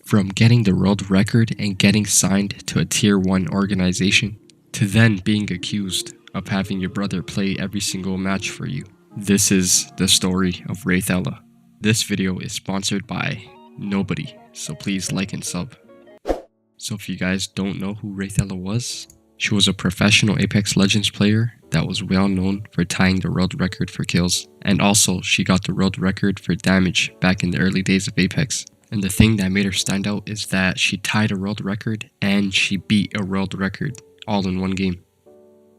From getting the world record and getting signed to a tier 1 organization, to then being accused of having your brother play every single match for you. This is the story of Raythella. This video is sponsored by nobody, so please like and sub. So if you guys don't know who Raythella was, she was a professional Apex Legends player that was well known for tying the world record for kills, and also she got the world record for damage back in the early days of Apex. And the thing that made her stand out is that she tied a world record and she beat a world record all in one game.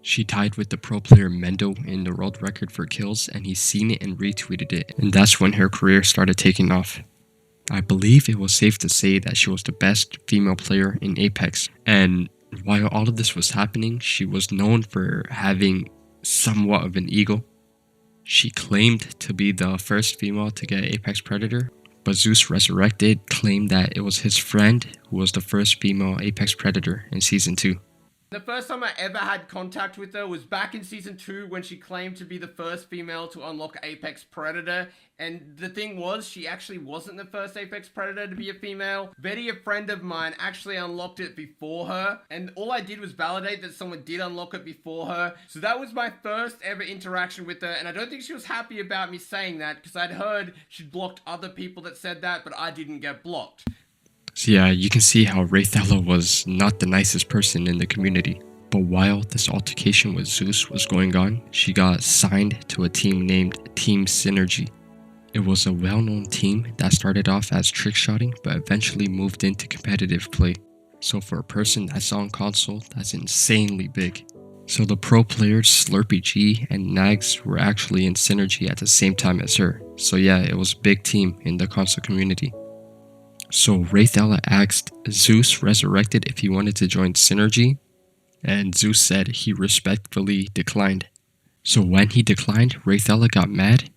She tied with the pro player Mendo in the world record for kills, and he seen it and retweeted it, and that's when her career started taking off. I believe it was safe to say that she was the best female player in Apex, and while all of this was happening, she was known for having somewhat of an ego. She claimed to be the first female to get Apex Predator, but Zeus Resurrected claimed that it was his friend who was the first female Apex Predator in Season 2. The first time I ever had contact with her was back in Season 2 when she claimed to be the first female to unlock Apex Predator. And the thing was, she actually wasn't the first Apex Predator to be a female. Betty, a friend of mine, actually unlocked it before her. And all I did was validate that someone did unlock it before her. So that was my first ever interaction with her. And I don't think she was happy about me saying that, because I'd heard she'd blocked other people that said that, but I didn't get blocked. So yeah, you can see how Raythella was not the nicest person in the community. But while this altercation with Zeus was going on, she got signed to a team named Team Synergy. It was a well-known team that started off as trickshotting, but eventually moved into competitive play. So for a person that's on console, that's insanely big. So the pro players Slurpy G and Nags were actually in Synergy at the same time as her. So yeah, it was a big team in the console community. So Raythella asked Zeus Resurrected if he wanted to join Synergy, and Zeus said he respectfully declined. So when he declined, Raythella got mad,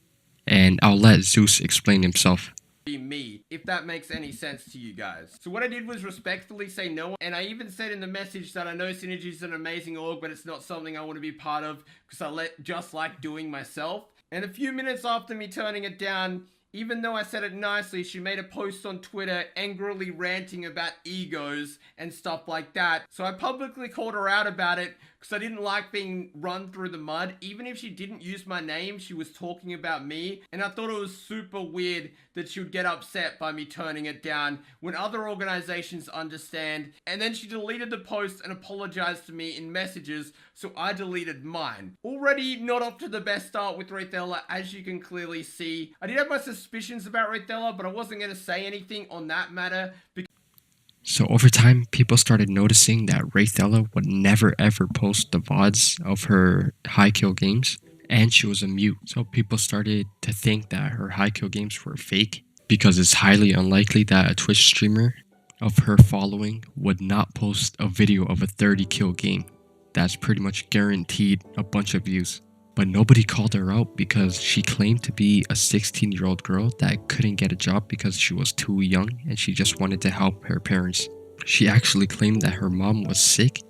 and I'll let Zeus explain himself. Be me, if that makes any sense to you guys. So what I did was respectfully say no, and I even said in the message that I know Synergy is an amazing org, but it's not something I want to be part of because I just like doing myself. And a few minutes after me turning it down, even though I said it nicely, she made a post on Twitter angrily ranting about egos and stuff like that. So I publicly called her out about it because I didn't like being run through the mud. Even if she didn't use my name, she was talking about me. And I thought it was super weird that she would get upset by me turning it down when other organizations understand. And then she deleted the post and apologized to me in messages, so I deleted mine. Already not up to the best start with Raythella, as you can clearly see. I did have my suspicions about Raythella, but I wasn't going to say anything on that matter. So over time, people started noticing that Raythella would never ever post the VODs of her high kill games, and she was a mute. So people started to think that her high kill games were fake, because it's highly unlikely that a Twitch streamer of her following would not post a video of a 30 kill game. That's pretty much guaranteed a bunch of views. But nobody called her out because she claimed to be a 16-year-old girl that couldn't get a job because she was too young and she just wanted to help her parents. She actually claimed that her mom was sick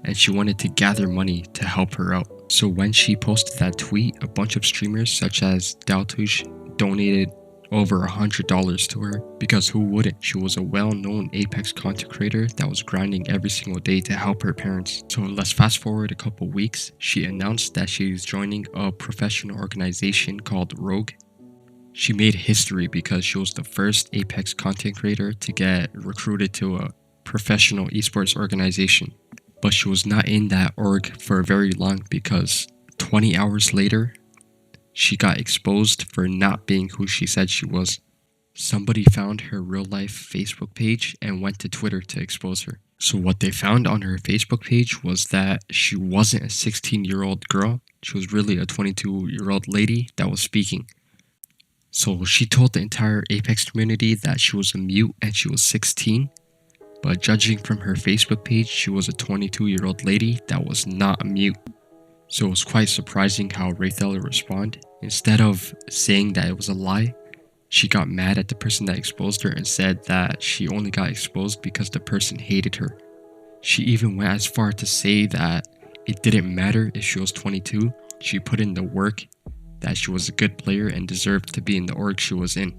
and she wanted to gather money to help her out. So when she posted that tweet, a bunch of streamers such as Daltush donated over $100 to her, because who wouldn't? She was a well-known Apex content creator that was grinding every single day to help her parents. So let's fast forward a couple weeks. She announced that she's joining a professional organization called Rogue. She made history because she was the first Apex content creator to get recruited to a professional esports organization. But she was not in that org for very long because 20 hours later, she got exposed for not being who she said she was. Somebody found her real-life Facebook page and went to Twitter to expose her. So what they found on her Facebook page was that she wasn't a 16-year-old girl. She was really a 22-year-old lady that was speaking. So she told the entire Apex community that she was a mute and she was 16. But judging from her Facebook page, she was a 22-year-old lady that was not a mute. So it was quite surprising how Raythella responded. Instead of saying that it was a lie, she got mad at the person that exposed her and said that she only got exposed because the person hated her. She even went as far to say that it didn't matter if she was 22, she put in the work, that she was a good player and deserved to be in the org she was in.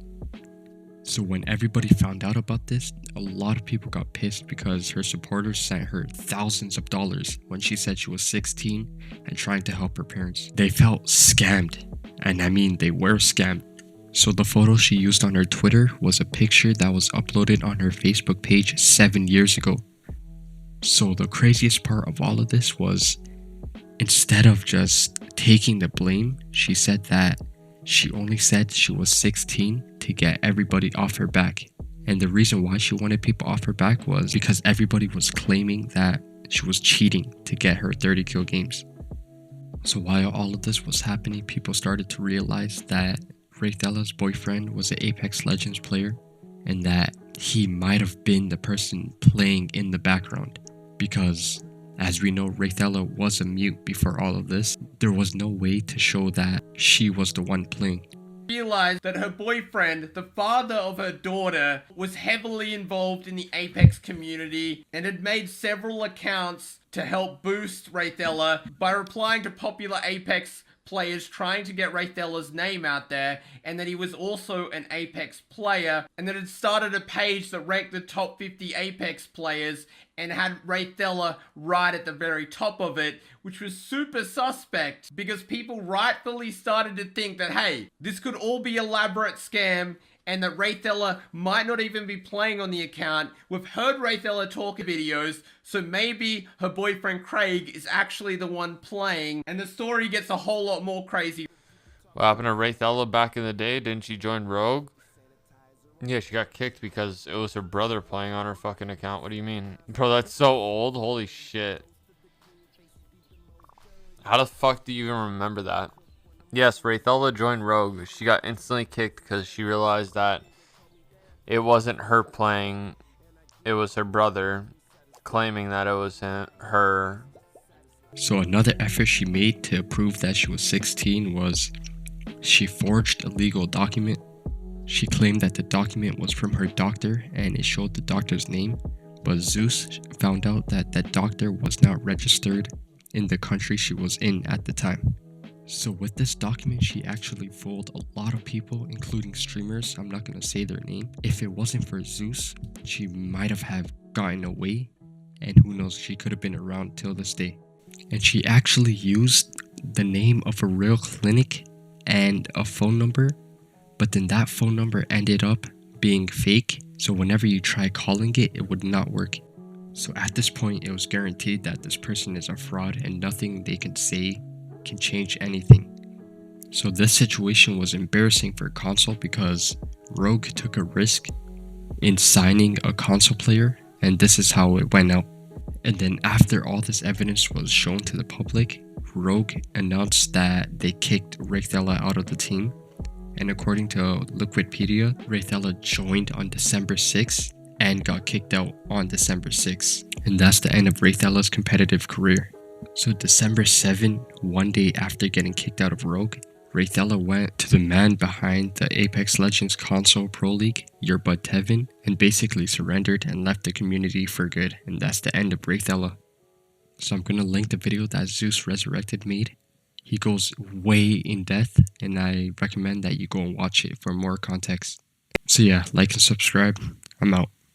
So when everybody found out about this, a lot of people got pissed because her supporters sent her thousands of dollars when she said she was 16 and trying to help her parents. They felt scammed, and I mean they were scammed. So the photo she used on her Twitter was a picture that was uploaded on her Facebook page 7 years ago. So the craziest part of all of this was, instead of just taking the blame, she said that she only said she was 16 to get everybody off her back. And the reason why she wanted people off her back was because everybody was claiming that she was cheating to get her 30 kill games. So while all of this was happening, people started to realize that Raythella's boyfriend was an Apex Legends player and that he might have been the person playing in the background. Because as we know, Raythella was a mute before all of this. There was no way to show that she was the one playing. Realized that her boyfriend, the father of her daughter, was heavily involved in the Apex community and had made several accounts to help boost Raythella by replying to popular Apex players trying to get Raythella's name out there, and that he was also an Apex player, and that had started a page that ranked the top 50 Apex players and had Raythella right at the very top of it, which was super suspect because people rightfully started to think that, hey, this could all be elaborate scam and that Raythella might not even be playing on the account. We've heard Raythella talk in videos, so maybe her boyfriend Craig is actually the one playing, and the story gets a whole lot more crazy. What happened to Raythella back in the day? Didn't she join Rogue? Yeah, she got kicked because it was her brother playing on her fucking account. What do you mean? Bro, that's so old. Holy shit. How the fuck do you even remember that? Yes, Raythella joined Rogue. She got instantly kicked because she realized that it wasn't her playing. It was her brother claiming that it was her. So another effort she made to prove that she was 16 was she forged a legal document. She claimed that the document was from her doctor and it showed the doctor's name, but Zeus found out that that doctor was not registered in the country she was in at the time. So with this document, she actually fooled a lot of people, including streamers. I'm not going to say their name. If it wasn't for Zeus, she might have gotten away, and who knows, she could have been around till this day. And she actually used the name of a real clinic and a phone number, but then that phone number ended up being fake, so whenever you try calling it, it would not work. So at this point, it was guaranteed that this person is a fraud and nothing they can say can change anything. So this situation was embarrassing for console because Rogue took a risk in signing a console player, and this is how it went out. And then after all this evidence was shown to the public, Rogue announced that they kicked Raythella out of the team. And according to Liquipedia, Raythella joined on December 6th and got kicked out on December 6th. And that's the end of Raythella's competitive career. So December 7, one day after getting kicked out of Rogue, Raythella went to the man behind the Apex Legends console Pro League, Your Bud Tevin, and basically surrendered and left the community for good. And that's the end of Raythella. So I'm gonna link the video that Zeus Resurrected made. He goes way in depth, and I recommend that you go and watch it for more context. So yeah, like and subscribe. I'm out.